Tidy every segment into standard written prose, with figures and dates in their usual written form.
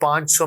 $500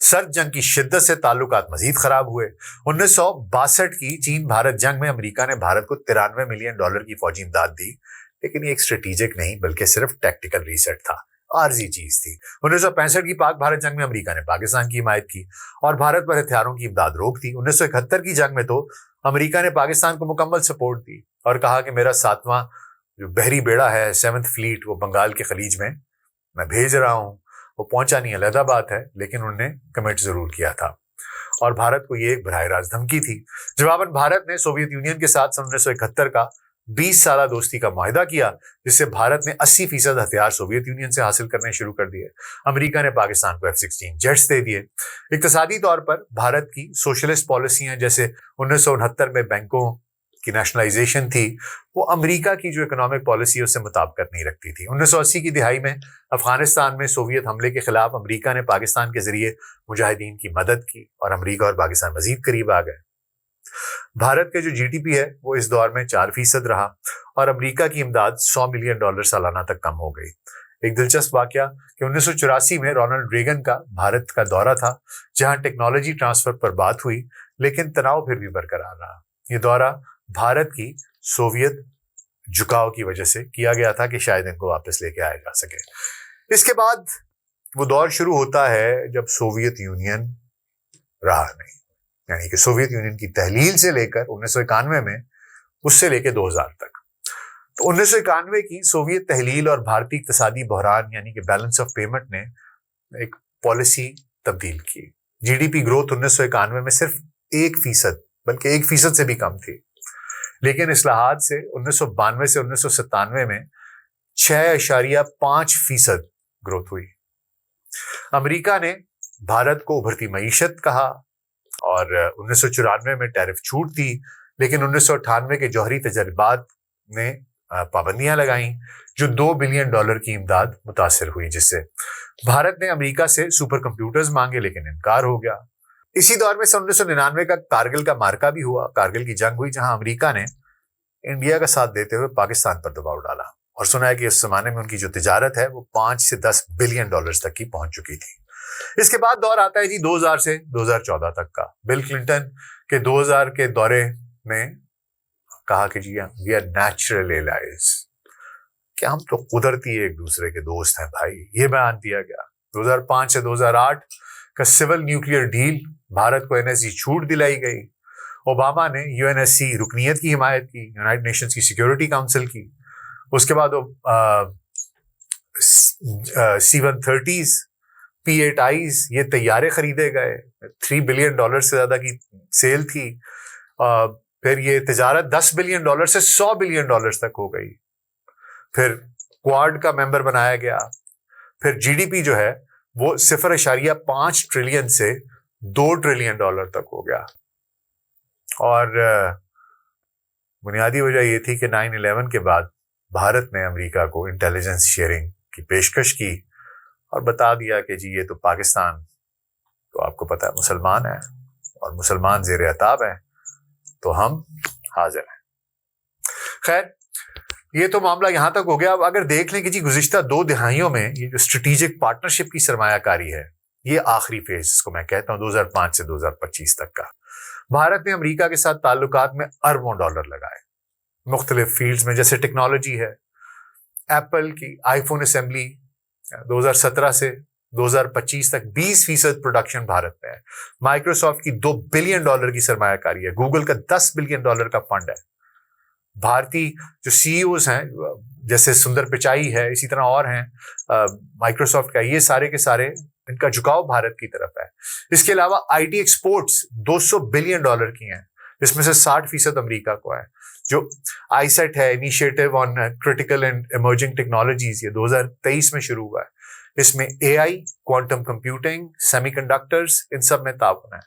سرد جنگ کی شدت سے تعلقات مزید خراب ہوئے۔ 1962 کی چین بھارت جنگ میں امریکہ نے بھارت کو $93 ملین کی فوجی امداد دی، لیکن یہ ایک اسٹریٹجک نہیں بلکہ صرف ٹیکٹیکل ریسٹ تھا، عارضی چیز تھی۔ 1965 کی پاک بھارت جنگ میں امریکہ نے پاکستان کی حمایت کی اور بھارت پر ہتھیاروں کی امداد روک دی۔ 1971 کی جنگ میں تو امریکہ نے پاکستان کو مکمل سپورٹ دی اور کہا کہ میرا 7واں جو بحری بیڑا ہے 7th فلیٹ وہ بنگال کے خلیج میں بھیج رہا ہوں۔ وہ پہنچا نہیں علیحدہ بات ہے، لیکن انہوں نے کمٹ ضرور کیا تھا اور بھارت کو یہ ایک براہ راست دھمکی تھی۔ جواباً بھارت نے سوویت یونین کے ساتھ 1971 کا 20 سالہ دوستی کا معاہدہ کیا، جس سے بھارت نے 80% ہتھیار سوویت یونین سے حاصل کرنے شروع کر دیے۔ امریکہ نے پاکستان کو F-16 جیٹس دے دیے۔ اقتصادی طور پر بھارت کی سوشلسٹ پالیسیاں جیسے 1969 میں بینکوں کی نیشنلائزیشن تھی، وہ امریکہ کی جو اکنامک پالیسی ہے اس سے مطابقت نہیں رکھتی تھی۔ 1980 کی دہائی میں افغانستان میں سوویت حملے کے خلاف امریکہ نے پاکستان کے ذریعے مجاہدین کی مدد کی اور امریکہ اور پاکستان مزید قریب آ گئے۔ بھارت کے جو GDP ہے وہ اس دور میں 4% رہا اور امریکہ کی امداد $100 ملین سالانہ تک کم ہو گئی۔ ایک دلچسپ واقعہ کہ 1984 میں رونلڈ ریگن کا بھارت کا دورہ تھا، جہاں ٹیکنالوجی ٹرانسفر پر بات ہوئی، لیکن تناؤ پھر بھی برقرار رہا۔ یہ دورہ بھارت کی سوویت جھکاؤ کی وجہ سے کیا گیا تھا کہ شاید ان کو واپس لے کے آیا جا سکے۔ اس کے بعد وہ دور شروع ہوتا ہے جب سوویت یونین رہا نہیں، یعنی کہ سوویت یونین کی تحلیل سے لے کر 1991 میں اس سے لے کے 2000 تک۔ تو 1991 کی سوویت تحلیل اور بھارتی اقتصادی بحران یعنی کہ بیلنس آف پیمنٹ نے ایک پالیسی تبدیل کی۔ GDP گروتھ 1991 میں صرف 1%، بلکہ 1% سے بھی کم تھی، لیکن اصلاحات سے 1992 سے 1997 میں 6.5% گروتھ ہوئی۔ امریکہ نے بھارت کو ابھرتی معیشت کہا اور 1994 میں ٹیرف چھوٹ دی، لیکن 1998 کے جوہری تجربات نے پابندیاں لگائیں جو $2 بلین کی امداد متاثر ہوئی، جس سے بھارت نے امریکہ سے سپر کمپیوٹرز مانگے لیکن انکار ہو گیا۔ اسی دور میں 1999 کا کارگل کا مارکا بھی ہوا، کارگل کی جنگ ہوئی، جہاں امریکہ نے انڈیا کا ساتھ دیتے ہوئے پاکستان پر دباؤ ڈالا اور سنا ہے کہ اس زمانے میں ان کی جو تجارت ہے وہ $5 سے $10 بلین تک کی پہنچ چکی تھی۔ اس کے بعد دور آتا ہے جی 2000 سے 2014 تک کا۔ بل کلنٹن کے 2000 کے دورے میں کہا کہ جی وی آر نیچرل ایلائز، کہ ہم تو قدرتی ایک دوسرے کے دوست ہیں بھائی، یہ بیان دیا گیا۔ 2005 سے 2008 کا سول نیوکلیئر ڈیل، بھارت کو NSC چھوٹ دلائی گئی۔ اوباما نے UNSC رکنیت کی حمایت کی، یونائٹڈ نیشنز کی سیکیورٹی کاؤنسل کی۔ اس کے بعد C-130s P-8Is یہ طیارے خریدے گئے، $3 بلین سے زیادہ کی سیل تھی۔ پھر یہ تجارت $10 بلین سے $100 بلین تک ہو گئی۔ پھر کوارڈ کا ممبر بنایا گیا۔ پھر GDP جو ہے وہ 0.5 ٹریلین سے $2 ٹریلین تک ہو گیا۔ اور بنیادی وجہ یہ تھی کہ 9/11 کے بعد بھارت نے امریکہ کو انٹیلیجنس شیئرنگ کی پیشکش کی اور بتا دیا کہ جی یہ تو پاکستان تو آپ کو پتا ہے مسلمان ہے اور مسلمان زیر عتاب ہے، تو ہم حاضر ہیں۔ خیر، یہ تو معاملہ یہاں تک ہو گیا۔ اب اگر دیکھ لیں کہ جی گزشتہ 2 دہائیوں میں یہ جو اسٹریٹجک پارٹنرشپ کی سرمایہ کاری ہے، یہ آخری فیز اس کو میں کہتا ہوں 2005 سے 2025 تک کا۔ بھارت نے امریکہ کے ساتھ تعلقات میں اربوں ڈالر لگائے مختلف فیلڈز میں، جیسے ٹیکنالوجی ہے، ایپل کی آئی فون اسمبلی 2017 سے 2025 تک 20% پروڈکشن بھارت میں ہے۔ مائکروسافٹ کی $2 بلین کی سرمایہ کاری ہے، گوگل کا $10 بلین کا فنڈ ہے۔ بھارتی جو CEOs ہیں جیسے سندر پچائی ہے، اسی طرح اور ہیں مائکروسافٹ کا، یہ سارے کے سارے ان کا جھکاؤ بھارت کی طرف ہے۔ اس کے علاوہ IT ایکسپورٹس $200 بلین کی ہیں، اس میں سے 60% امریکہ کو ہے۔ جو ISET ہے، initiative on critical and emerging technologies, یہ 2023 میں شروع ہوا ہے۔ اس میں AI، quantum computing, semiconductors, ان سب میں تعاون ہے۔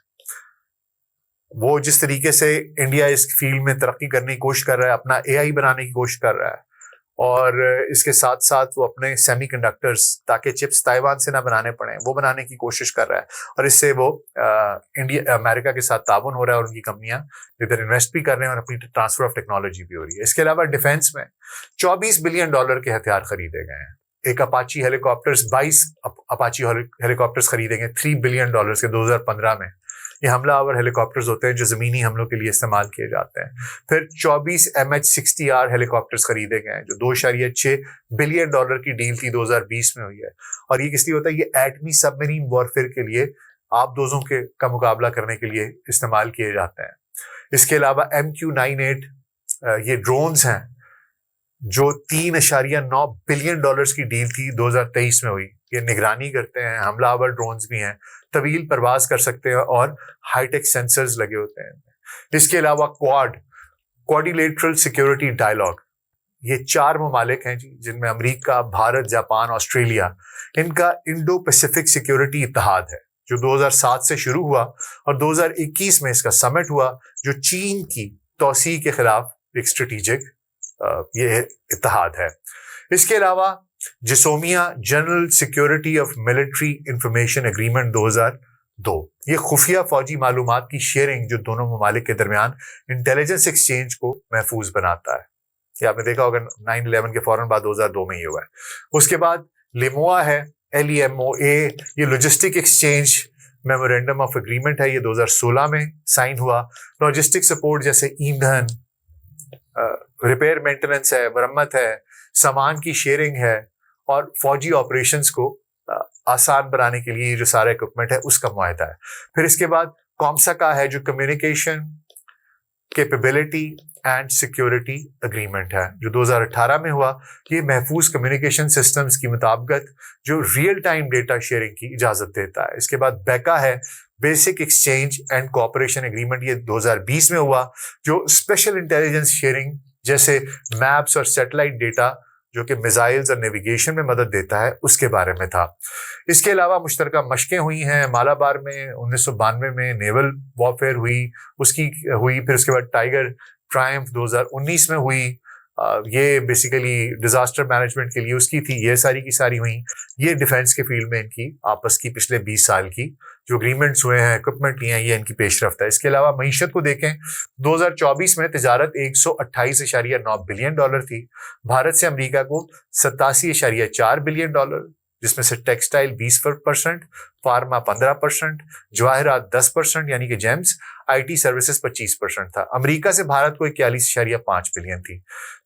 وہ جس طریقے سے انڈیا اس فیلڈ میں ترقی کرنے کی کوشش کر رہا ہے، اپنا AI بنانے کی کوشش کر رہا ہے، اور اس کے ساتھ ساتھ وہ اپنے سیمی کنڈکٹرز تاکہ چپس تائیوان سے نہ بنانے پڑیں وہ بنانے کی کوشش کر رہا ہے، اور اس سے وہ امریکہ کے ساتھ تعاون ہو رہا ہے اور ان کی کمپنیاں ادھر انویسٹ بھی کر رہے ہیں اور اپنی ٹرانسفر آف ٹیکنالوجی بھی ہو رہی ہے۔ اس کے علاوہ ڈیفینس میں $24 بلین کے ہتھیار خریدے گئے ہیں۔ ایک اپاچی ہیلی کاپٹرز 22 اپاچی ہیلی کاپٹرز خریدیں گے $3 بلین کے 2015 میں. یہ حملہ آور ہیلی کاپٹرز ہوتے ہیں جو زمینی حملوں کے لیے استعمال کیے جاتے ہیں. پھر 24 MH-60R ہیلی کاپٹرز خریدے گئے ہیں جو $2.6 بلین کی ڈیل تھی 2020 میں ہوئی ہے. اور یہ کس لیے ہوتا ہے؟ یہ ایٹمی سب میرین وارفیئر کے لیے آپ دوزوں کا مقابلہ کرنے کے لیے استعمال کیے جاتے ہیں. اس کے علاوہ MQ-98 یہ ڈرونز ہیں جو $3.9 بلین کی ڈیل تھی 2023 میں ہوئی. یہ نگرانی کرتے ہیں، حملہ آور ڈرونز بھی ہیں، طویل پرواز کر سکتے ہیں اور ہائی ٹیک سینسرز لگے ہوتے ہیں. اس کے علاوہ کوارڈیلیٹرل سیکیورٹی ڈائلاگ، یہ 4 ممالک ہیں جی جن میں امریکہ، بھارت، جاپان، آسٹریلیا، ان کا انڈو پیسیفک سیکیورٹی اتحاد ہے جو 2007 سے شروع ہوا اور 2021 میں اس کا سمٹ ہوا جو چین کی توسیع کے خلاف ایک اسٹریٹجک یہ اتحاد ہے. اس کے علاوہ GSOMIA general security of military information agreement 2002، یہ خفیہ فوجی معلومات کی شیئرنگ جو دونوں ممالک کے درمیان انٹیلیجنس ایکسچینج کو محفوظ بناتا ہے. یہ آپ نے دیکھا ہوگا 9/11 کے فوراً بعد 2002 میں ہی ہوا ہے. اس کے بعد لیموا ہے، LEMOA، یہ logistic exchange memorandum of agreement ہے، یہ 2016 میں سائن ہوا. لاجسٹک سپورٹ جیسے ایندھن، ریپیئر مینٹیننس ہے، مرمت ہے، سامان کی شیئرنگ ہے اور فوجی آپریشنز کو آسان بنانے کے لیے جو سارا اکوپمنٹ ہے اس کا معاہدہ ہے. پھر اس کے بعد کامسکا ہے جو communication capability and security agreement ہے جو 2018 میں ہوا. یہ محفوظ کمیونیکیشن سسٹمز کی مطابقت جو ریئل ٹائم ڈیٹا شیئرنگ کی اجازت دیتا ہے. اس کے بعد بیکا ہے، basic exchange and cooperation agreement, یہ 2020 میں ہوا جو اسپیشل انٹیلیجنس شیئرنگ جیسے میپس اور سیٹلائٹ ڈیٹا جو کہ میزائلز اور نیویگیشن میں مدد دیتا ہے اس کے بارے میں تھا. اس کے علاوہ مشترکہ مشقیں ہوئی ہیں مالابار میں 1992 میں، نیول وارفیئر ہوئی اس کی ہوئی. پھر اس کے بعد ٹائیگر ٹرائمف 2019 میں ہوئی، یہ بیسیکلی ڈیزاسٹر مینجمنٹ کے لیے اس کی تھی. یہ ساری کی ساری ہوئیں. یہ ڈیفینس کے فیلڈ میں ان کی آپس کی پچھلے 20 سال کی جو اگریمنٹس ہوئے ہیں، اکوپمنٹ لیے ہیں، یہ ان کی پیش رفت ہے. اس کے علاوہ معیشت کو دیکھیں 2024 میں تجارت $128.9 بلین تھی. بھارت سے امریکہ کو $87.4 بلین، جس میں سے ٹیکسٹائل 20%، فارما 15%، جواہرات 10% یعنی کہ جیمز، IT سروسز 25% تھا. امریکہ سے بھارت کو 41.5 بلین تھی.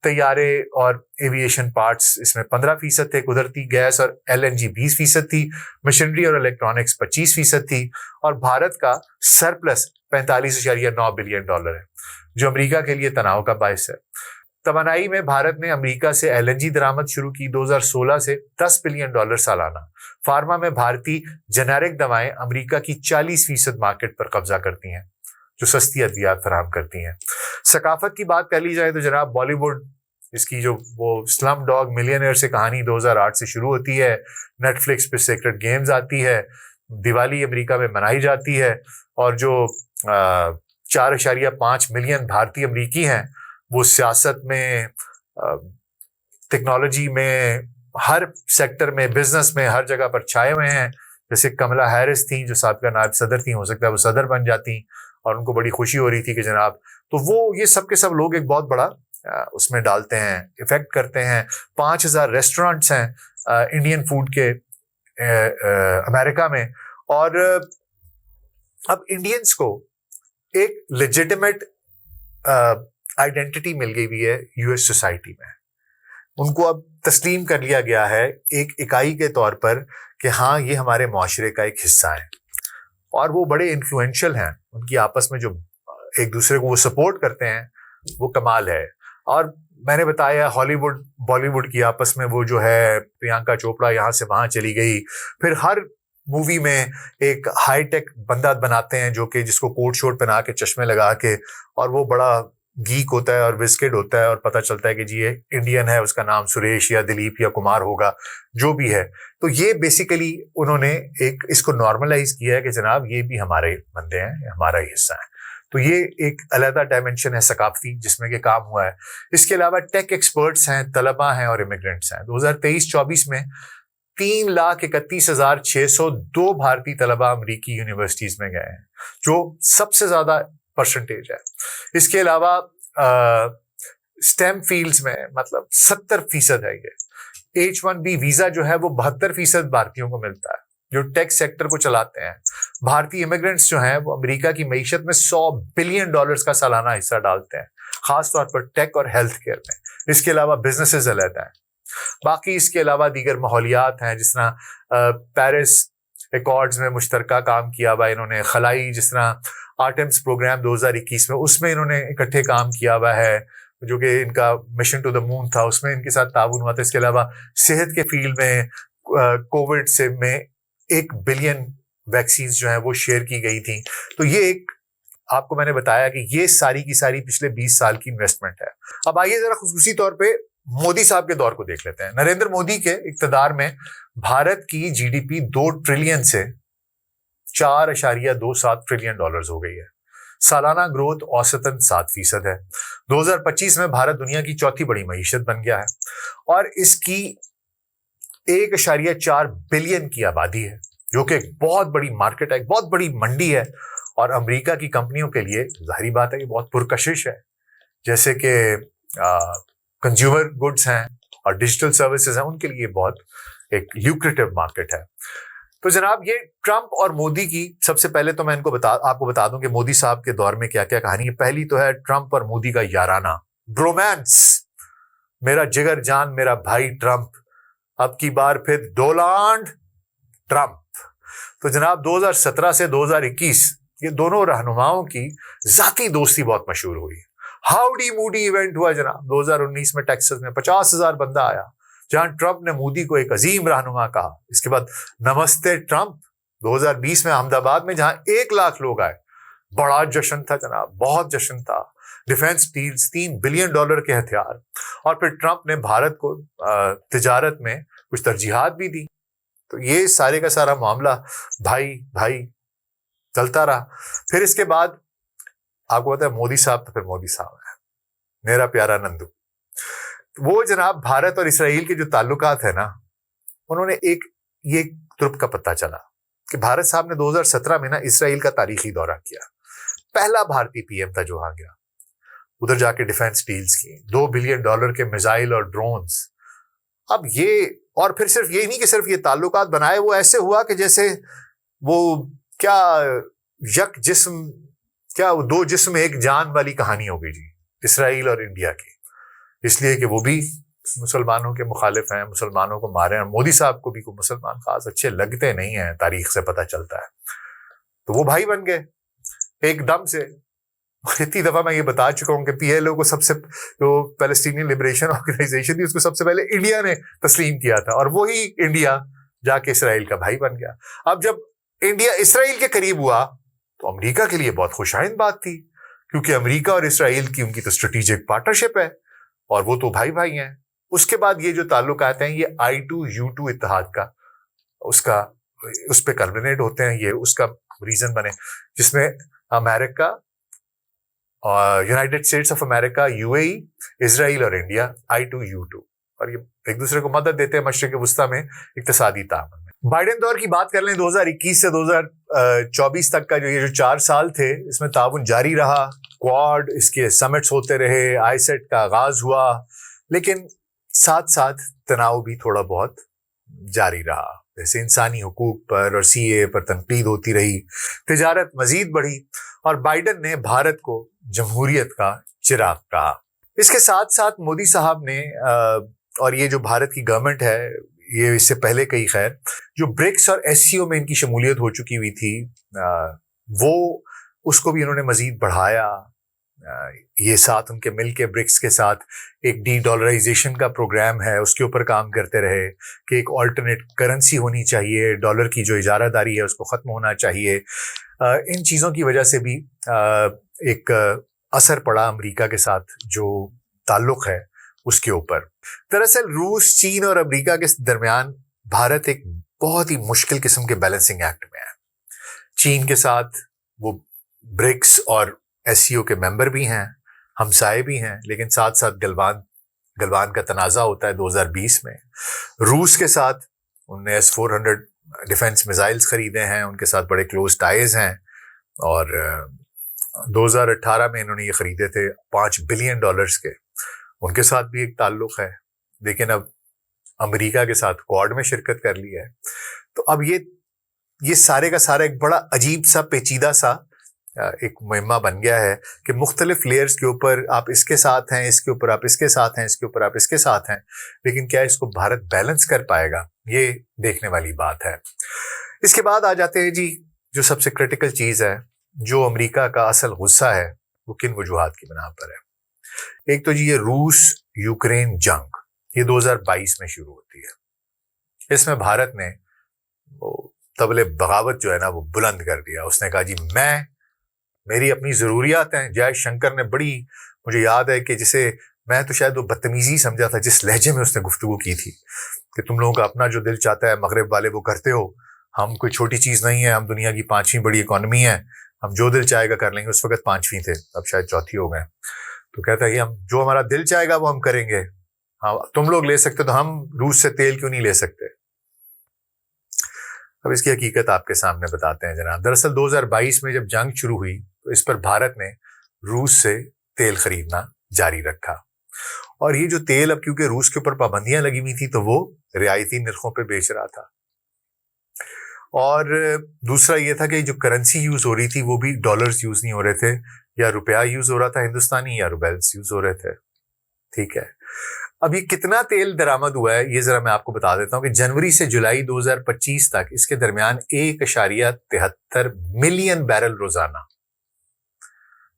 طیارے اور ایویشن پارٹس اس میں 15% تھے، قدرتی گیس اور LNG 20% تھی، مشینری اور الیکٹرانکس 25% تھی اور بھارت کا سرپلس $45.9 بلین ہے جو امریکہ کے لیے تناؤ کا باعث ہے. توانائی میں بھارت نے امریکہ سے LNG درآمد شروع کی 2016 سے $10 بلین سالانہ. فارما میں بھارتی جنیرک دوائیں امریکہ کی 40% مارکیٹ پر قبضہ کرتی ہیں جو سستی ادویات فراہم کرتی ہیں. ثقافت کی بات کر لی جائے تو جناب بالی ووڈ، اس کی جو وہ سلم ڈاگ ملینئر سے کہانی 2008 سے شروع ہوتی ہے، نیٹ فلکس پہ سیکرٹ گیمز آتی ہے، دیوالی امریکہ میں منائی جاتی ہے اور جو 4.5 ملین بھارتی امریکی ہیں وہ سیاست میں، ٹیکنالوجی میں، ہر سیکٹر میں، بزنس میں، ہر جگہ پر چھائے ہوئے ہیں. جیسے کملا ہیرس تھیں جو سابقہ نائب صدر تھیں، ہو سکتا ہے وہ صدر بن جاتی اور ان کو بڑی خوشی ہو رہی تھی کہ جناب، تو وہ یہ سب کے سب لوگ ایک بہت بڑا اس میں ڈالتے ہیں، افیکٹ کرتے ہیں. 5000 ریسٹورینٹس ہیں انڈین فوڈ کے امریکہ میں. اور اب انڈینس کو ایک لیجیٹمیٹ آئیڈینٹی مل گئی ہوئی ہے US سوسائٹی میں. ان کو اب تسلیم کر لیا گیا ہے ایک اکائی کے طور پر کہ ہاں یہ ہمارے معاشرے کا ایک حصہ ہے اور وہ بڑے انفلوئنشل ہیں. ان کی آپس میں جو ایک دوسرے کو وہ سپورٹ کرتے ہیں وہ کمال ہے. اور میں نے بتایا ہالی ووڈ بالی ووڈ کی آپس میں وہ جو ہے پریانکا چوپڑا یہاں سے وہاں چلی گئی. پھر ہر مووی میں ایک ہائی ٹیک بندہ بناتے ہیں جو کہ جس کو کوٹ شوٹ پہنا کے چشمے لگا کے، اور وہ بڑا گیک ہوتا ہے اور وزکڈ ہوتا ہے اور پتہ چلتا ہے کہ جی یہ انڈین ہے، اس کا نام سریش یا دلیپ یا کمار ہوگا جو بھی ہے. تو یہ بیسیکلی انہوں نے ایک اس کو نارملائز کیا ہے کہ جناب یہ بھی ہمارے بندے ہیں، ہمارا ہی حصہ ہے. تو یہ ایک علیحدہ ڈائمنشن ہے ثقافتی جس میں کہ کام ہوا ہے. اس کے علاوہ ٹیک ایکسپرٹس ہیں، طلباء ہیں اور امیگرینٹس ہیں. 2023-24 میں 3,31,602 بھارتی طلباء امریکی یونیورسٹیز میں گئے ہیں جو سب سے زیادہ پرسنٹیج ہے. اس کے علاوہ سٹیم فیلڈز میں مطلب 70% ہے یہ. H1B ویزا جو ہے وہ 72% بھارتیوں کو ملتا ہے جو ٹیک سیکٹر کو چلاتے ہیں. بھارتی امیگرینٹس جو ہیں وہ امریکہ کی معیشت میں $100 بلین کا سالانہ حصہ ڈالتے ہیں, خاص طور پر ٹیک اور ہیلتھ کیئر میں. اس کے علاوہ بزنسز علیحدہ ہیں. باقی اس کے علاوہ دیگر ماحولیات ہیں, جس طرح پیرس ایکارڈز میں مشترکہ کام کیا ہوا انہوں نے, خلائی جس طرح آرٹمس پروگرام 2021 میں, اس میں انہوں نے اکٹھے کام کیا ہوا ہے, جو کہ ان کا مشن ٹو دا مون تھا, اس میں ان کے ساتھ تعاون ہوا تھا. اس کے علاوہ صحت کے فیلڈ میں کووڈ سے میں 1 بلین ویکسینز جو ہیں وہ شیئر کی گئی تھیں. تو یہ ایک آپ کو میں نے بتایا کہ یہ ساری کی ساری پچھلے 20 سال کی انویسٹمنٹ ہے. اب آئیے ذرا خصوصی طور پہ مودی صاحب کے دور کو دیکھ لیتے ہیں. نریندر مودی کے اقتدار میں بھارت کی جی ڈی پی 2 ٹریلین سے $4.27 ٹریلین ہو گئی ہے. سالانہ گروتھ اوسطاً 7% ہے. 2025 میں بھارت دنیا کی چوتھی بڑی معیشت بن گیا ہے اور اس کی 1.4 بلین کی آبادی ہے, جو کہ ایک بہت بڑی مارکیٹ ہے, ایک بہت بڑی منڈی ہے, اور امریکہ کی کمپنیوں کے لیے ظاہری بات ہے کہ بہت پرکشش ہے, جیسے کہ کنزیومر گڈز ہیں اور ڈیجیٹل سروسز ہیں, ان کے لیے بہت ایک لیوکریٹو مارکیٹ ہے. تو جناب یہ ٹرمپ اور مودی کی, سب سے پہلے تو میں آپ کو بتا دوں کہ مودی صاحب کے دور میں کیا کیا کہانی ہے. پہلی تو ہے ٹرمپ اور مودی کا یارانہ برومانس. میرا جگر جان میرا بھائی ٹرمپ, اب کی بار پھر ڈونلڈ ٹرمپ. تو جناب 2017 سے 2021 یہ دونوں رہنماؤں کی ذاتی دوستی بہت مشہور ہوئی. ہاؤڈی موڈی ایونٹ ہوا جناب 2019 میں ٹیکساس میں, 50,000 بندہ آیا, جہاں ٹرمپ نے مودی کو ایک عظیم رہنما کہا. اس کے بعد نمستے ٹرمپ 2020 میں احمد آباد میں, جہاں 1 لاکھ لوگ آئے. بڑا جشن تھا جناب, بہت جشن تھا. ڈیفنس ڈیلز, $3 بلین کے ہتھیار, اور پھر ٹرمپ نے بھارت کو تجارت میں کچھ ترجیحات بھی دی. تو یہ سارے کا سارا معاملہ بھائی چلتا رہا. پھر اس کے بعد آپ کو پتا ہے مودی صاحب تو پھر مودی صاحب ہے, میرا پیارا نندو. وہ جناب بھارت اور اسرائیل کے جو تعلقات ہیں نا, انہوں نے یہ ترپ کا پتہ چلا کہ بھارت صاحب نے 2017 میں نا اسرائیل کا تاریخی دورہ کیا. پہلا بھارتی پی ایم تھا جو وہاں گیا, ادھر جا کے ڈیفنس ڈیلز کی, $2 بلین کے میزائل اور ڈرونز. اب یہ, اور پھر صرف یہ نہیں کہ صرف یہ تعلقات بنائے, وہ ایسے ہوا کہ جیسے وہ کیا یک جسم, کیا وہ 2 جسم ایک جان والی کہانی ہو گئی جی, اسرائیل اور انڈیا کی. اس لیے کہ وہ بھی مسلمانوں کے مخالف ہیں, مسلمانوں کو مارے ہیں. مودی صاحب کو بھی کوئی مسلمان خاص اچھے لگتے نہیں ہیں, تاریخ سے پتہ چلتا ہے. تو وہ بھائی بن گئے ایک دم سے. اتنی دفعہ میں یہ بتا چکا ہوں کہ پی ایل او کو سب سے, جو پیلسٹینین لبریشن آرگنائزیشن تھی, اس کو سب سے پہلے انڈیا نے تسلیم کیا تھا, اور وہی انڈیا جا کے اسرائیل کا بھائی بن گیا. اب جب انڈیا اسرائیل کے قریب ہوا تو امریکہ کے لیے بہت خوش آئند بات تھی, کیونکہ امریکہ اور اسرائیل کی ان کی تو اسٹریٹجک پارٹنرشپ ہے, اور وہ تو بھائی ہیں. اس کے بعد یہ جو تعلقات ہیں یہ I2U2 اتحاد کا, اس پہ کلمنیٹ ہوتے ہیں. یہ اس کا ریزن بنے جس میں امریکہ, united states of America, UAE, Israel اور انڈیا, I2U2, اور یہ ایک دوسرے کو مدد دیتے ہیں مشرق وسطیٰ میں اقتصادی تعاون میں. بائیڈن دور کی بات کر لیں, 2021 سے 2024 تک کا یہ جو 4 سال تھے, اس میں تعاون جاری رہا. کوارڈ, اس کے سمٹس ہوتے رہے, آئیسیٹ کا آغاز ہوا, لیکن ساتھ ساتھ تناؤ بھی تھوڑا بہت جاری رہا. جیسے انسانی حقوق پر اور CAA پر تنقید ہوتی رہی, تجارت مزید بڑھی, اور بائیڈن نے بھارت کو جمہوریت کا چراغ کہا. اس کے ساتھ ساتھ مودی صاحب نے, اور یہ جو بھارت کی گورنمنٹ ہے, یہ اس سے پہلے کئی خیر جو برکس اور SCO میں ان کی شمولیت ہو چکی ہوئی تھی, وہ اس کو بھی انہوں نے مزید بڑھایا. یہ ساتھ ان کے مل کے برکس کے ساتھ ایک ڈی ڈالرائزیشن کا پروگرام ہے, اس کے اوپر کام کرتے رہے کہ ایک آلٹرنیٹ کرنسی ہونی چاہیے, ڈالر کی جو اجارہ داری ہے اس کو ختم ہونا چاہیے. ان چیزوں کی وجہ سے بھی ایک اثر پڑا امریکہ کے ساتھ جو تعلق ہے اس کے اوپر. دراصل روس, چین اور امریکہ کے درمیان بھارت ایک بہت ہی مشکل قسم کے بیلنسنگ ایکٹ میں ہے. چین کے ساتھ وہ برکس اور SCO کے ممبر بھی ہیں, ہمسائے بھی ہیں, لیکن ساتھ ساتھ گلوان کا تنازع ہوتا ہے 2020 میں. روس کے ساتھ انہوں نے S-400 ڈیفنس میزائلز خریدے ہیں, ان کے ساتھ بڑے کلوز ٹائز ہیں, اور 2018 میں انہوں نے یہ خریدے تھے $5 بلین کے. ان کے ساتھ بھی ایک تعلق ہے, لیکن اب امریکہ کے ساتھ کوڈ میں شرکت کر لی ہے. تو اب یہ سارے کا سارا ایک بڑا عجیب سا پیچیدہ سا ایک مہمہ بن گیا ہے کہ مختلف لیئرز کے اوپر آپ اس کے ساتھ ہیں, اس کے اوپر آپ اس کے ساتھ ہیں, اس کے اوپر آپ اس کے ساتھ ہیں, لیکن کیا اس کو بھارت بیلنس کر پائے گا, یہ دیکھنے والی بات ہے. اس کے بعد آ جاتے ہیں جی جو سب سے کرٹیکل چیز ہے, جو امریکہ کا اصل غصہ ہے وہ کن وجوہات کی بنا پر ہے. ایک تو جی یہ روس یوکرین جنگ, یہ 2022 میں شروع ہوتی ہے. اس میں بھارت نے طبل بغاوت جو ہے نا وہ بلند کر دیا. اس نے کہا جی میری اپنی ضروریات ہیں. جے شنکر نے بڑی, مجھے یاد ہے کہ جسے میں تو شاید وہ بدتمیزی سمجھا تھا جس لہجے میں اس نے گفتگو کی تھی کہ تم لوگوں کا اپنا جو دل چاہتا ہے مغرب والے وہ کرتے ہو, ہم کوئی چھوٹی چیز نہیں ہے, ہم دنیا کی 5ویں بڑی اکانومی ہے, ہم جو دل چاہے گا کر لیں گے. اس وقت 5ویں تھے, اب شاید 4تھی ہو گئے. تو کہتا ہے کہ ہم جو ہمارا دل چاہے گا وہ ہم کریں گے. ہاں تم لوگ لے سکتے تو ہم روس سے تیل کیوں نہیں لے سکتے. اب اس کی حقیقت آپ کے سامنے بتاتے ہیں جناب. دراصل 2022 میں جب جنگ شروع ہوئی تو اس پر بھارت نے روس سے تیل خریدنا جاری رکھا, اور یہ جو تیل اب کیونکہ روس کے اوپر پابندیاں لگی ہوئی تھی تو وہ رعایتی نرخوں پہ بیچ رہا تھا. اور دوسرا یہ تھا کہ جو کرنسی یوز ہو رہی تھی وہ بھی ڈالرز یوز نہیں ہو رہے تھے, یا روپیہ یوز ہو رہا تھا ہندوستانی, یا روبیلز یوز ہو رہے تھے. ٹھیک ہے, اب یہ کتنا تیل درآمد ہوا ہے یہ ذرا میں آپ کو بتا دیتا ہوں کہ جنوری سے جولائی 2025 تک اس کے درمیان 1.73 ملین بیرل روزانہ,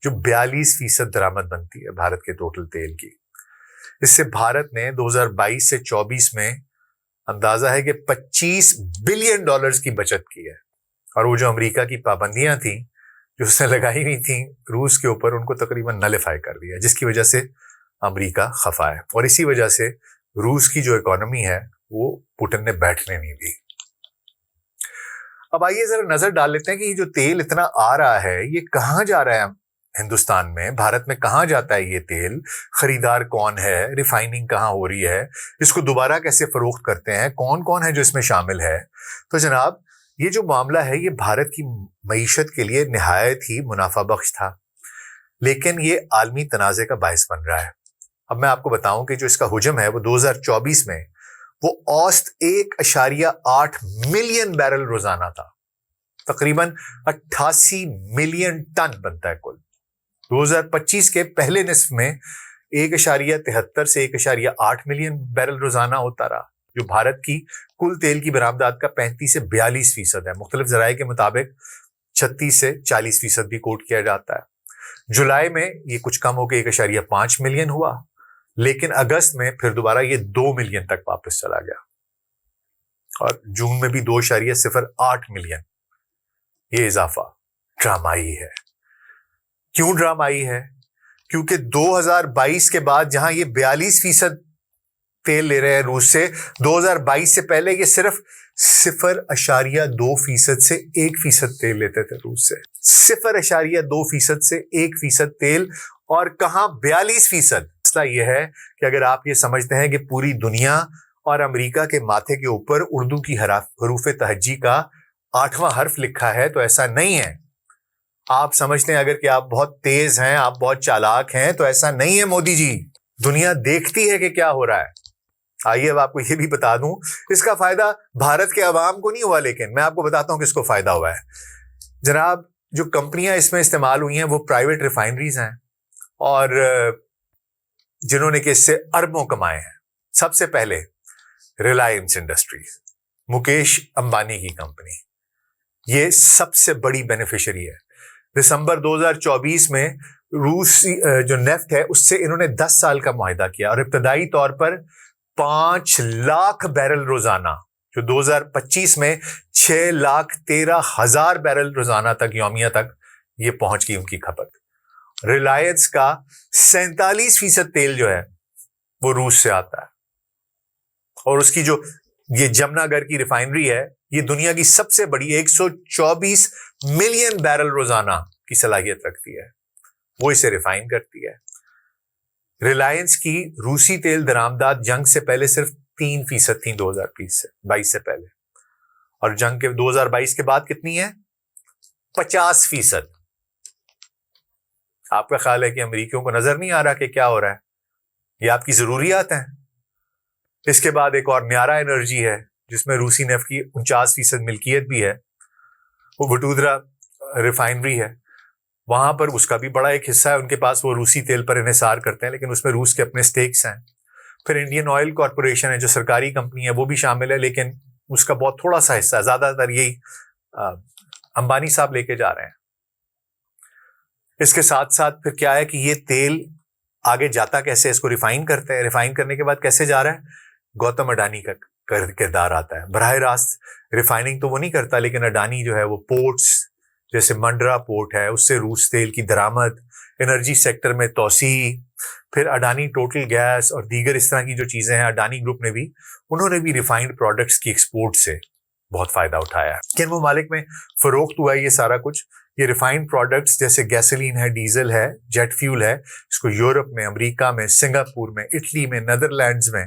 جو 42% درآمد بنتی ہے بھارت کے ٹوٹل تیل کی. اس سے بھارت نے 2022 سے 24 میں اندازہ ہے کہ $25 بلین کی بچت کی ہے. اور وہ جو امریکہ کی پابندیاں تھیں جو اس نے لگائی ہوئی تھیں روس کے اوپر, ان کو تقریباً نلیفائی کر دیا, جس کی وجہ سے امریکہ خفا ہے. اور اسی وجہ سے روس کی جو اکانومی ہے وہ پوٹن نے بیٹھنے نہیں دی. اب آئیے ذرا نظر ڈال لیتے ہیں کہ یہ جو تیل اتنا آ رہا ہے یہ کہاں جا رہا ہے. ہندوستان میں, بھارت میں کہاں جاتا ہے یہ تیل, خریدار کون ہے, ریفائننگ کہاں ہو رہی ہے, اس کو دوبارہ کیسے فروخت کرتے ہیں, کون کون ہے جو اس میں شامل ہے. تو جناب یہ جو معاملہ ہے یہ بھارت کی معیشت کے لیے نہایت ہی منافع بخش تھا, لیکن یہ عالمی تنازع کا باعث بن رہا ہے. اب میں آپ کو بتاؤں کہ جو اس کا حجم ہے وہ 2024 میں وہ اوسط 1.8 ملین بیرل روزانہ تھا, تقریباً 88 ملین ٹن بنتا ہے کل. 2025 کے پہلے نصف میں 1.73 سے 1.8 ملین بیرل روزانہ ہوتا رہا, جو بھارت کی کل تیل کی برآمدات کا 35 سے 42% ہے. مختلف ذرائع کے مطابق 36 سے 40% بھی کوٹ کیا جاتا ہے. جولائی میں یہ کچھ کم ہو کے 1.5 ملین ہوا, لیکن اگست میں پھر دوبارہ یہ 2 ملین تک واپس چلا گیا, اور جون میں بھی 2.08 ملین. یہ اضافہ ڈرامائی ہے. کیوں ڈرامائی ہے؟ کیونکہ 2022 کے بعد جہاں یہ 42% تیل لے رہے ہیں روس سے, 2022 سے پہلے یہ صرف 0.2% سے 1% تیل لیتے تھے روس سے. 0.2% سے 1% تیل, اور کہاں 42%. مسئلہ یہ ہے کہ اگر آپ یہ سمجھتے ہیں کہ پوری دنیا اور امریکہ کے ماتھے کے اوپر اردو کی حروف تہجی کا 8واں حرف لکھا ہے تو ایسا نہیں ہے. آپ سمجھتے ہیں اگر کہ آپ بہت تیز ہیں, آپ بہت چالاک ہیں, تو ایسا نہیں ہے مودی جی. دنیا دیکھتی ہے کہ کیا ہو رہا ہے. آئیے اب آپ کو یہ بھی بتا دوں, اس کا فائدہ بھارت کے عوام کو نہیں ہوا, لیکن میں آپ کو بتاتا ہوں کس کو فائدہ ہوا ہے. جناب جو کمپنیاں اس میں استعمال ہوئی ہیں وہ پرائیویٹ ریفائنریز ہیں, اور جنہوں نے کہ اس سے اربوں کمائے ہیں. سب سے پہلے ریلائنس انڈسٹریز, مکیش امبانی کی کمپنی, یہ سب سے بڑی بینیفیشری ہے. دسمبر 2024 میں روس جو نیفٹ ہے اس سے انہوں نے 10 سال کا معاہدہ کیا, اور ابتدائی طور پر 5 لاکھ بیرل روزانہ, جو 2025 میں 6,13,000 بیرل روزانہ تک, یومیہ تک یہ پہنچ گئی ان کی کھپت. ریلائنس کا 47% تیل جو ہے وہ روس سے آتا ہے, اور اس کی جو یہ جمنا گڑھ کی ریفائنری ہے یہ دنیا کی سب سے بڑی 124 ملین بیرل روزانہ کی صلاحیت رکھتی ہے, وہ اسے ریفائن کرتی ہے. ریلائنس کی روسی تیل درآمدات جنگ سے پہلے صرف 3% تھیں 2022 سے پہلے, اور جنگ کے 2022 کے بعد کتنی ہے؟ 50%. آپ کا خیال ہے کہ امریکیوں کو نظر نہیں آ رہا کہ کیا ہو رہا ہے؟ یہ آپ کی ضروریات ہیں. اس کے بعد ایک اور نیارا انرجی ہے جس میں روسی نیفٹ کی 49% ملکیت بھی ہے، وہ وڈودرا ریفائنری ہے، وہاں پر اس کا بھی بڑا ایک حصہ ہے ان کے پاس، وہ روسی تیل پر انحصار کرتے ہیں، لیکن اس میں روس کے اپنے سٹیکس ہیں۔ پھر انڈین آئل کارپوریشن ہے جو سرکاری کمپنی ہے، وہ بھی شامل ہے، لیکن اس کا بہت تھوڑا سا حصہ ہے، زیادہ تر یہی امبانی صاحب لے کے جا رہے ہیں۔ اس کے ساتھ ساتھ پھر کیا ہے کہ یہ تیل آگے جاتا کیسے، اس کو ریفائن کرتے ہیں، ریفائن کرنے کے بعد کیسے جا رہا ہے، گوتم اڈانی کا کردار آتا ہے۔ براہ راست ریفائننگ تو وہ نہیں کرتا، لیکن اڈانی جو ہے وہ پورٹس جیسے منڈرا پورٹ ہے اس سے روس تیل کی درآمد، انرجی سیکٹر میں توسیع، پھر اڈانی ٹوٹل گیس اور دیگر اس طرح کی جو چیزیں ہیں، اڈانی گروپ نے بھی، انہوں نے بھی ریفائنڈ پروڈکٹس کی ایکسپورٹ سے بہت فائدہ اٹھایا ہے۔ کن ممالک میں فروخت ہوا ہے یہ سارا کچھ؟ یہ ریفائنڈ پروڈکٹس جیسے گیسولین ہے، ڈیزل ہے، جیٹ فیول ہے، اس کو یورپ میں، امریکہ میں، سنگاپور میں، اٹلی میں، نیدرلینڈز میں،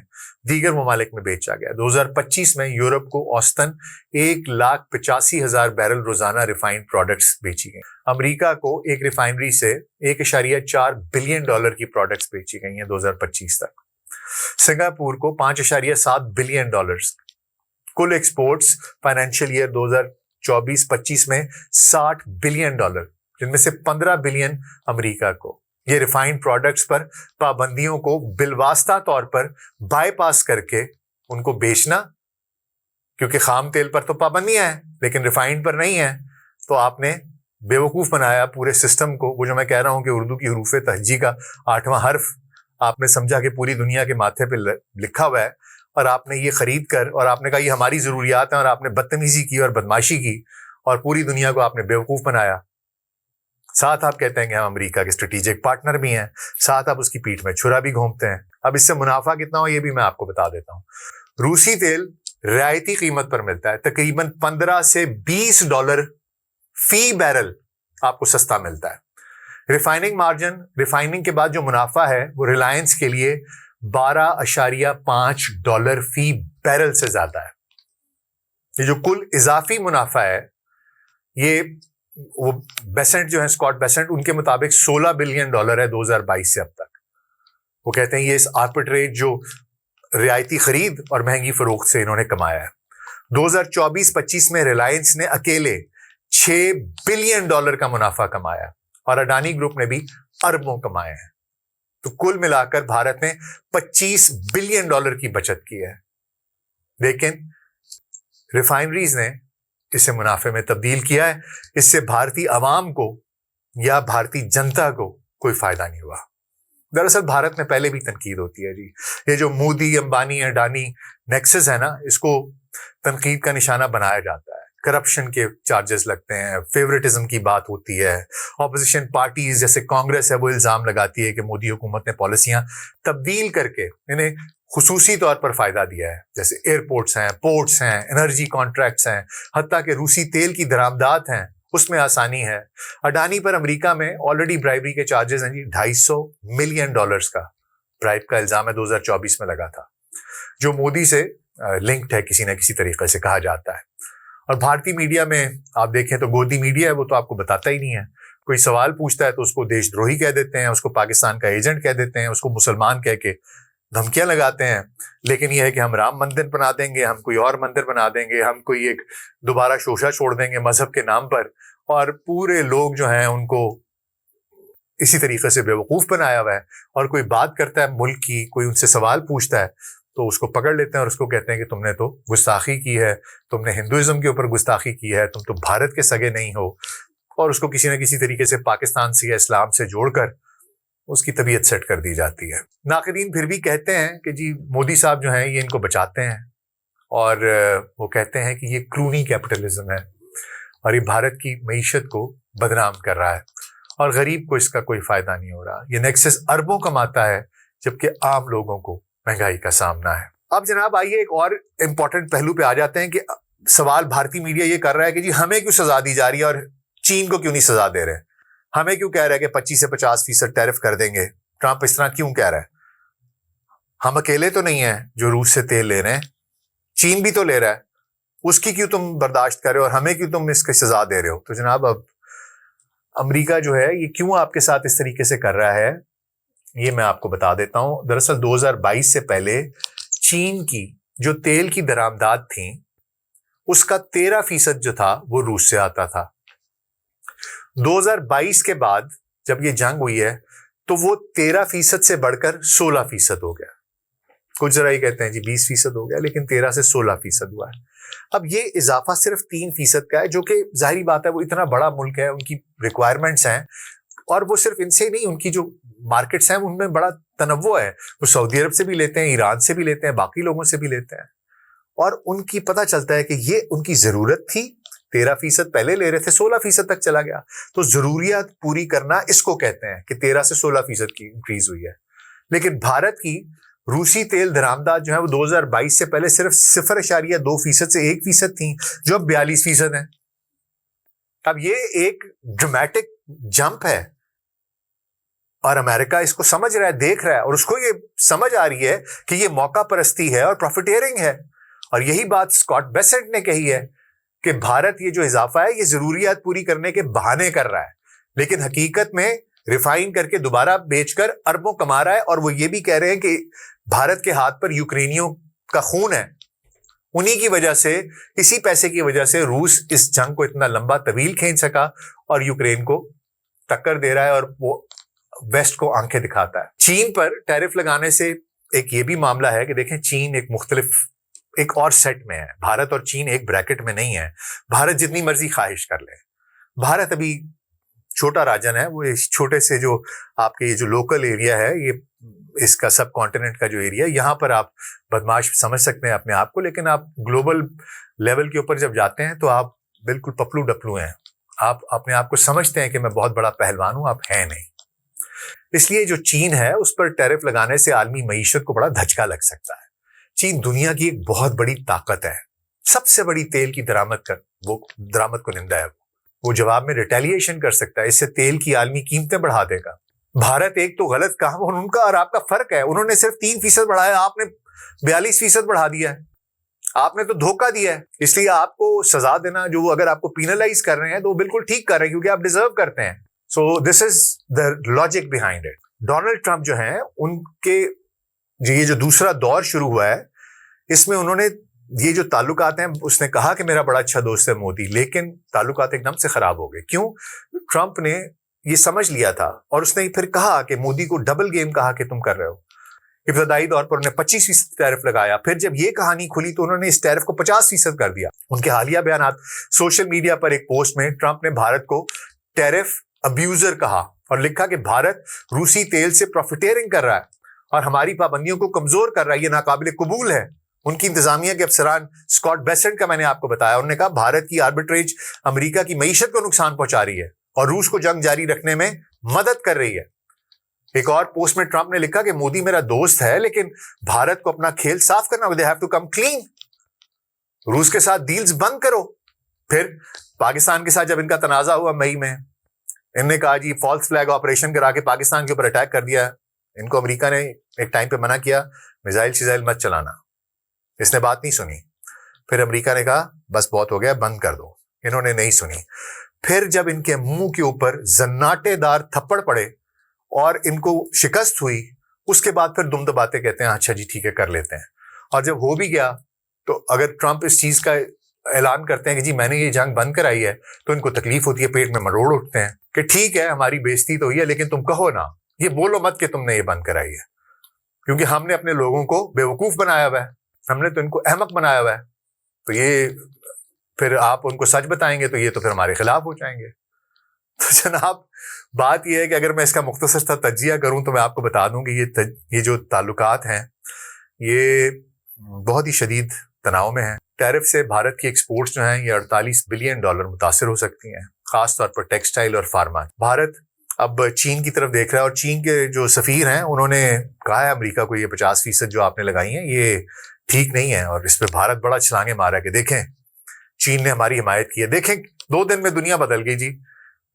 دیگر ممالک میں بیچا گیا۔ 2025 میں یورپ کو اوسطاً 1,85,000 بیرل روزانہ ریفائنڈ پروڈکٹس بیچی گئی۔ امریکہ کو ایک ریفائنری سے $1.4 بلین کی پروڈکٹس بیچی گئی ہیں 2025 تک۔ سنگاپور کو $5.7 بلین، کل ایکسپورٹس فائنینشیل ایئر 2024-25 میں $60 بلین، جن میں سے 15 بلین امریکہ کو۔ یہ ریفائنڈ پروڈکٹس پر پابندیوں کو بالواسطہ طور پر بائی پاس کر کے ان کو بیچنا، کیونکہ خام تیل پر تو پابندیاں ہیں لیکن ریفائنڈ پر نہیں ہے، تو آپ نے بیوقوف بنایا پورے سسٹم کو۔ وہ جو میں کہہ رہا ہوں کہ اردو کی حروف تہجی کا 8واں حرف آپ نے سمجھا کہ پوری دنیا کے ماتھے پہ لکھا ہوا ہے، اور آپ نے یہ خرید کر اور آپ نے کہا یہ ہماری ضروریات ہیں، اور آپ نے بدتمیزی کی اور بدمعاشی کی اور پوری دنیا کو آپ نے بیوقوف بنایا۔ ساتھ آپ کہتے ہیں کہ ہم امریکہ کے اسٹریٹجک پارٹنر بھی ہیں، ساتھ آپ اس کی پیٹھ میں چھرا بھی گھونپتے ہیں۔ اب اس سے منافع کتنا ہو یہ بھی میں آپ کو بتا دیتا ہوں۔ روسی تیل رعایتی قیمت پر ملتا ہے، تقریباً $15 سے $20 فی بیرل آپ کو سستا ملتا ہے۔ ریفائننگ مارجن، ریفائننگ کے بعد جو منافع ہے وہ ریلائنس کے لیے $12.5 فی بیرل سے زیادہ ہے۔ یہ جو کل اضافی منافع ہے، یہ وہ بیسنٹ جو ہے، اسکاٹ بیسنٹ، ان کے مطابق $16 بلین ہے 2022 سے اب تک۔ وہ کہتے ہیں یہ اس آربیٹریج جو رعایتی خرید اور مہنگی فروخت سے انہوں نے کمایا ہے۔ 2024-25 میں ریلائنس نے اکیلے $6 بلین کا منافع کمایا، اور اڈانی گروپ نے بھی اربوں کمائے ہیں۔ تو کل ملا کر بھارت نے $25 بلین کی بچت کی ہے، لیکن ریفائنریز نے اسے منافع میں تبدیل کیا ہے۔ اس سے بھارتی عوام کو یا بھارتی جنتا کو کوئی فائدہ نہیں ہوا۔ دراصل بھارت میں پہلے بھی تنقید ہوتی ہے جی، یہ جو مودی، امبانی، اڈانی نیکسس ہے نا، اس کو تنقید کا نشانہ بنایا جاتا ہے۔ کرپشن کے چارجز لگتے ہیں، فیوریٹزم کی بات ہوتی ہے، اپوزیشن پارٹیز جیسے کانگریس ہے وہ الزام لگاتی ہے کہ مودی حکومت نے پالیسیاں تبدیل کر کے انہیں خصوصی طور پر فائدہ دیا ہے، جیسے ایئرپورٹس ہیں، پورٹس ہیں، انرجی کانٹریکٹس ہیں، حتیٰ کہ روسی تیل کی درآمدات ہیں اس میں آسانی ہے۔ اڈانی پر امریکہ میں آلریڈی برائبری کے چارجز ہیں جی، $250 ملین کا برائب کا الزام ہے 2024 میں لگا تھا، جو مودی سے لنکڈ ہے کسی نہ کسی طریقے سے کہا جاتا ہے۔ اور بھارتی میڈیا میں آپ دیکھیں تو گودی میڈیا ہے، وہ تو آپ کو بتاتا ہی نہیں ہے، کوئی سوال پوچھتا ہے تو اس کو دیش دروہی کہہ دیتے ہیں، اس کو پاکستان کا ایجنٹ کہہ دیتے ہیں، اس کو مسلمان کہہ کے دھمکیاں لگاتے ہیں۔ لیکن یہ ہے کہ ہم رام مندر بنا دیں گے، ہم کوئی اور مندر بنا دیں گے، ہم کوئی ایک دوبارہ شوشہ چھوڑ دیں گے مذہب کے نام پر، اور پورے لوگ جو ہیں ان کو اسی طریقے سے بیوقوف بنایا ہوا ہے۔ اور کوئی بات کرتا ہے ملک کی، کوئی ان سے سوال پوچھتا ہے تو اس کو پکڑ لیتے ہیں اور اس کو کہتے ہیں کہ تم نے تو گستاخی کی ہے، تم نے ہندوازم کے اوپر گستاخی کی ہے، تم تو بھارت کے سگے نہیں ہو، اور اس کو کسی نہ کسی طریقے سے پاکستان سے یا اسلام سے جوڑ کر اس کی طبیعت سیٹ کر دی جاتی ہے۔ ناقدین پھر بھی کہتے ہیں کہ جی مودی صاحب جو ہیں یہ ان کو بچاتے ہیں، اور وہ کہتے ہیں کہ یہ کرونی کیپٹلزم ہے اور یہ بھارت کی معیشت کو بدنام کر رہا ہے، اور غریب کو اس کا کوئی فائدہ نہیں ہو رہا۔ یہ نیکسس اربوں کماتا ہے جبکہ عام لوگوں کو مہنگائی کا سامنا ہے۔ اب جناب آئیے ایک اور امپورٹنٹ پہلو پہ آ جاتے ہیں کہ سوال بھارتی میڈیا یہ کر رہا ہے کہ جی ہمیں کیوں سزا دی جا رہی ہے اور چین کو کیوں نہیں سزا دے رہے، ہمیں کیوں کہہ رہے ہیں کہ 25 سے 50% ٹیرف کر دیں گے، ٹرمپ اس طرح کیوں کہہ رہا ہے؟ ہم اکیلے تو نہیں ہیں جو روس سے تیل لے رہے ہیں، چین بھی تو لے رہا ہے، اس کی کیوں تم برداشت کر رہے ہو اور ہمیں کیوں تم اس کی سزا دے رہے ہو؟ تو جناب اب امریکہ جو ہے یہ کیوں آپ کے ساتھ اس طریقے سے کر رہا ہے، یہ میں آپ کو بتا دیتا ہوں۔ دراصل 2022 سے پہلے چین کی جو تیل کی درآمدات تھیں اس کا 13% جو تھا وہ روس سے آتا تھا. 2022 کے بعد جب یہ جنگ ہوئی ہے تو وہ 13% سے بڑھ کر 16% ہو گیا. کچھ ذرا یہ کہتے ہیں جی 20% ہو گیا، لیکن 13 سے 16% ہوا ہے. اب یہ اضافہ صرف 3% کا ہے، جو کہ ظاہری بات ہے، وہ اتنا بڑا ملک ہے، ان کی ریکوائرمنٹس ہیں، اور وہ صرف ان سے نہیں، ان کی جو مارکیٹس ہیں ان میں بڑا تنوع ہے. وہ سعودی عرب سے بھی لیتے ہیں، ایران سے بھی لیتے ہیں، باقی لوگوں سے بھی لیتے ہیں، اور ان کی پتہ چلتا ہے کہ یہ ان کی ضرورت تھی. 13% پہلے لے رہے تھے، 16% تک چلا گیا. تو ضروریات پوری کرنا اس کو کہتے ہیں کہ 13 سے 16% کی انکریز ہوئی ہے. لیکن بھارت کی روسی تیل درآمدات جو ہے وہ 2022 سے پہلے صرف 0.2% سے 1% تھیں، جو اب 42% ہیں. اب یہ ایک ڈرامیٹک جمپ ہے، اور امریکہ اس کو سمجھ رہا ہے، دیکھ رہا ہے، اور اس کو یہ سمجھ آ رہی ہے کہ یہ موقع پرستی ہے اور پروفیٹیرنگ ہے. اور یہی بات اسکاٹ بیسنٹ نے کہی ہے کہ بھارت یہ جو اضافہ ہے یہ ضروریات پوری کرنے کے بہانے کر رہا ہے، لیکن حقیقت میں ریفائن کر کے دوبارہ بیچ کر اربوں کما رہا ہے. اور وہ یہ بھی کہہ رہے ہیں کہ بھارت کے ہاتھ پر یوکرینیوں کا خون ہے، انہی کی وجہ سے، اسی پیسے کی وجہ سے روس اس جنگ کو اتنا لمبا طویل کھینچ سکا اور یوکرین کو ٹکر دے رہا ہے اور وہ ویسٹ کو آنکھیں دکھاتا ہے. چین پر ٹیرف لگانے سے ایک یہ بھی معاملہ ہے کہ دیکھیں چین ایک مختلف ایک اور سیٹ میں ہے. بھارت اور چین ایک بریکٹ میں نہیں ہے. بھارت جتنی مرضی خواہش کر لے، بھارت ابھی چھوٹا راجن ہے. وہ اس چھوٹے سے جو آپ کے یہ جو لوکل ایریا ہے، یہ اس کا سب کانٹیننٹ کا جو ایریا ہے، یہاں پر آپ بدماش سمجھ سکتے ہیں اپنے آپ کو، لیکن آپ گلوبل لیول کے اوپر جب جاتے ہیں تو آپ بالکل پپلو ڈپلو ہیں. آپ اپنے آپ کو سمجھتے ہیں کہ میں بہت بڑا پہلوان ہوں، آپ ہیں نہیں. اس لیے جو چین ہے اس پر ٹیرف لگانے سے عالمی معیشت کو بڑا دھچکا لگ سکتا ہے. چین دنیا کی ایک بہت بڑی طاقت ہے، سب سے بڑی تیل کی درآمد کنندہ ہے. وہ جواب میں ریٹیلیشن کر سکتا ہے، اس سے تیل کی عالمی قیمتیں بڑھا دے گا. بھارت ایک تو غلط کام ان کا اور آپ کا فرق ہے. انہوں نے صرف 3% بڑھایا، آپ نے 42% بڑھا دیا ہے. آپ نے تو دھوکہ دیا ہے. اس لیے آپ کو سزا دینا، جو اگر آپ کو پینلائز کر رہے ہیں تو وہ بالکل ٹھیک کر رہے ہیں، کیونکہ آپ ڈیزرو کرتے ہیں. So this is the logic behind it. Donald Trump جو ہیں، ان کے یہ جو دوسرا دور شروع ہوا ہے، اس میں انہوں نے یہ جو تعلقات ہیں، اس نے کہا کہ میرا بڑا اچھا دوست ہے مودی، لیکن تعلقات ایک دم سے خراب ہو گئے. کیوں؟ ٹرمپ نے یہ سمجھ لیا تھا، اور اس نے پھر کہا کہ مودی کو ڈبل گیم کہا کہ تم کر رہے ہو. ابتدائی طور پر انہوں نے 25% ٹیرف لگایا، پھر جب یہ کہانی کھلی تو انہوں نے اس ٹیرف کو 50% کر دیا. ان کے حالیہ بیانات سوشل میڈیا پر ایک پوسٹ میں ٹرمپ نے بھارت کو ٹیرف ابیوزر کہا اور لکھا کہ بھارت روسی تیل سے پروفیٹیرنگ کر رہا ہے اور ہماری پابندیوں کو کمزور کر رہا ہے. یہ ناقابل قبول ہے. ان کی انتظامیہ کے افسران، اسکاٹ بیسنٹ کا میں نے آپ کو بتایا، انہوں نے کہا بھارت کی آربیٹریج امریکہ کی معیشت کو نقصان پہنچا رہی ہے اور روس کو جنگ جاری رکھنے میں مدد کر رہی ہے. ایک اور پوسٹ میں ٹرمپ نے لکھا کہ مودی میرا دوست ہے، لیکن بھارت کو اپنا کھیل صاف کرنا، they have to come clean. روس کے ساتھ ڈیلز بند کرو. پھر پاکستان کے ساتھ جب ان کا تنازع ہوا مئی میں، انہوں نے کہا جی فالس فلیگ آپریشن کرا کے پاکستان کے اوپر اٹیک کر دیا. ان کو امریکہ نے ایک ٹائم پہ منع کیا، میزائل شیزائل مت چلانا. اس نے بات نہیں سنی. پھر امریکہ نے کہا بس بہت ہو گیا، بند کر دو. انہوں نے نہیں سنی. پھر جب ان کے منہ کے اوپر زناٹے دار تھپڑ پڑے اور ان کو شکست ہوئی، اس کے بعد پھر دم دباتے کہتے ہیں اچھا جی ٹھیک ہے کر لیتے ہیں. اور جب ہو بھی گیا تو اگر ٹرمپ اس چیز کا اعلان کرتے ہیں کہ جی میں نے یہ جنگ بند کرائی ہے، تو ان کو تکلیف ہوتی ہے، پیٹ میں مروڑ اٹھتے ہیں کہ ٹھیک ہے ہماری بےزتی تو ہوئی ہے، لیکن تم کہو نا، یہ بولو مت کہ تم نے یہ بند کرائی ہے، کیونکہ ہم نے اپنے لوگوں کو بیوقوف بنایا ہوا ہے، ہم نے تو ان کو احمق بنایا ہوا ہے. تو یہ پھر آپ ان کو سچ بتائیں گے تو یہ تو پھر ہمارے خلاف ہو جائیں گے. تو جناب بات یہ ہے کہ اگر میں اس کا مختصر سا تجزیہ کروں تو میں آپ کو بتا دوں کہ یہ جو تعلقات ہیں یہ بہت ہی شدید تناؤ میں ہیں. ٹیرف سے بھارت کی ایکسپورٹس جو ہیں یہ $48 بلین متاثر ہو سکتی ہیں، خاص طور پر ٹیکسٹائل اور فارما. بھارت اب چین کی طرف دیکھ رہا ہے، اور چین کے جو سفیر ہیں انہوں نے کہا ہے امریکہ کو یہ 50% جو آپ نے لگائی ہیں یہ ٹھیک نہیں ہے، اور اس پہ بھارت بڑا چھلانگے مارا ہے کہ دیکھیں چین نے ہماری حمایت کی ہے. دیکھیں 2 دن میں دنیا بدل گئی جی،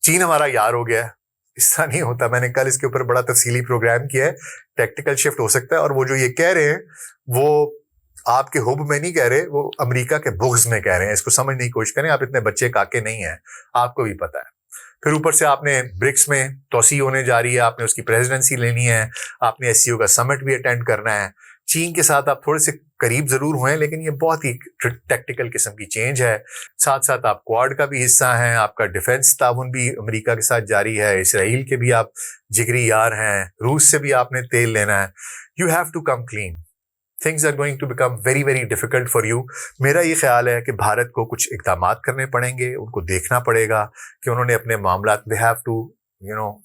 چین ہمارا یار ہو گیا ہے. اس طرح نہیں ہوتا. میں نے کل اس کے اوپر بڑا تفصیلی پروگرام کیا ہے. ٹیکٹیکل شفٹ ہو سکتا ہے، اور وہ جو یہ کہہ رہے ہیں وہ آپ کے حب میں نہیں کہہ رہے، وہ امریکہ کے بغض میں کہہ رہے ہیں. اس کو سمجھنے کی کوشش کریں. آپ اتنے بچے کاکے نہیں ہیں، آپ کو بھی پتا ہے. پھر اوپر سے آپ نے برکس میں توسیع ہونے جا رہی ہے، آپ نے اس کی پریزیڈنسی لینی ہے، آپ نے SCO کا سمٹ بھی اٹینڈ کرنا ہے. چین کے ساتھ آپ تھوڑے سے قریب ضرور ہوئے لیکن یہ بہت ہی ٹیکٹیکل قسم کی چینج ہے. ساتھ ساتھ آپ کوڈ کا بھی حصہ ہیں, آپ کا ڈیفنس تعاون بھی امریکہ کے ساتھ جاری ہے, اسرائیل کے بھی آپ جگری یار ہیں, روس سے بھی آپ نے تیل لینا ہے. You have to come clean. Things are going to become very very difficult for you. میرا یہ خیال ہے کہ بھارت کو کچھ اقدامات کرنے پڑیں گے, ان کو دیکھنا پڑے گا کہ انہوں نے اپنے معاملات they have to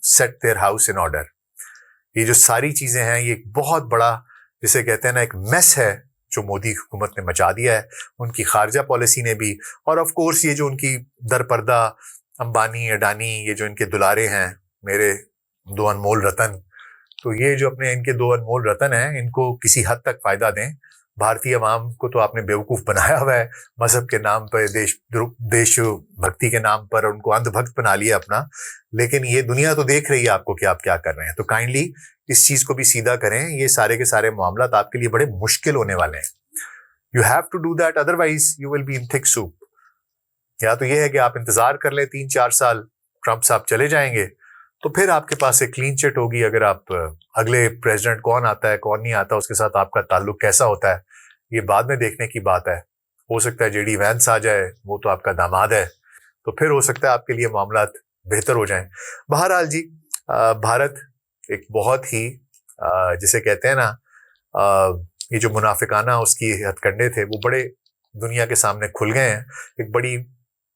set their house in order. یہ جو ساری چیزیں ہیں یہ ایک بہت بڑا جسے کہتے ہیں نا ایک میس ہے جو مودی حکومت نے مچا دیا ہے, ان کی خارجہ پالیسی نے بھی, اور آف کورس یہ جو ان کی درپردہ امبانی اڈانی یہ جو ان کے دلارے ہیں میرے دو انمول رتن, تو یہ جو اپنے ان کے دو انمول رتن ہیں ان کو کسی حد تک فائدہ دیں. بھارتی عوام کو تو آپ نے بیوقوف بنایا ہوا ہے مذہب کے نام پر, دیش بھکتی کے نام پر, ان کو اندھ بھکت بنا لیا اپنا, لیکن یہ دنیا تو دیکھ رہی ہے آپ کو کہ آپ کیا کر رہے ہیں. تو کائنڈلی اس چیز کو بھی سیدھا کریں, یہ سارے کے سارے معاملات آپ کے لیے بڑے مشکل ہونے والے ہیں. You have to do that, otherwise you will be in thick soup. یا تو یہ ہے کہ آپ انتظار کر لیں 3-4 سال, ٹرمپ صاحب چلے جائیں گے تو پھر آپ کے پاس ایک کلین چٹ ہوگی. اگر آپ اگلے پریزیڈنٹ کون آتا ہے کون نہیں آتا, اس کے ساتھ آپ کا تعلق کیسا ہوتا ہے, یہ بعد میں دیکھنے کی بات ہے. ہو سکتا ہے جے ڈی وینس آ جائے, وہ تو آپ کا داماد ہے, تو پھر ہو سکتا ہے آپ کے لیے معاملات بہتر ہو جائیں. بہرحال جی, بھارت ایک بہت ہی جسے کہتے ہیں نا یہ جو منافقانہ اس کی ہتھ کنڈے تھے وہ بڑے دنیا کے سامنے کھل گئے ہیں. ایک بڑی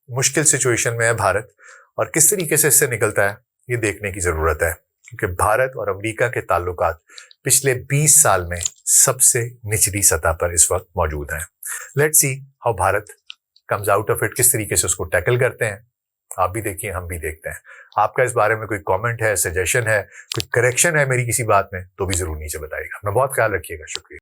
مشکل سچویشن میں ہے بھارت, اور کس طریقے سے اس سے نکلتا ہے یہ دیکھنے کی ضرورت ہے, کیونکہ بھارت اور امریکہ کے تعلقات پچھلے 20 سال میں سب سے نچلی سطح پر اس وقت موجود ہیں. Let's see how Bharat comes out of it, کس طریقے سے اس کو ٹیکل کرتے ہیں. آپ بھی دیکھیے, ہم بھی دیکھتے ہیں. آپ کا اس بارے میں کوئی کامنٹ ہے, سجیشن ہے, کوئی کریکشن ہے میری کسی بات میں, تو بھی ضرور نیچے بتائیے گا. میں بہت خیال رکھیے گا. شکریہ.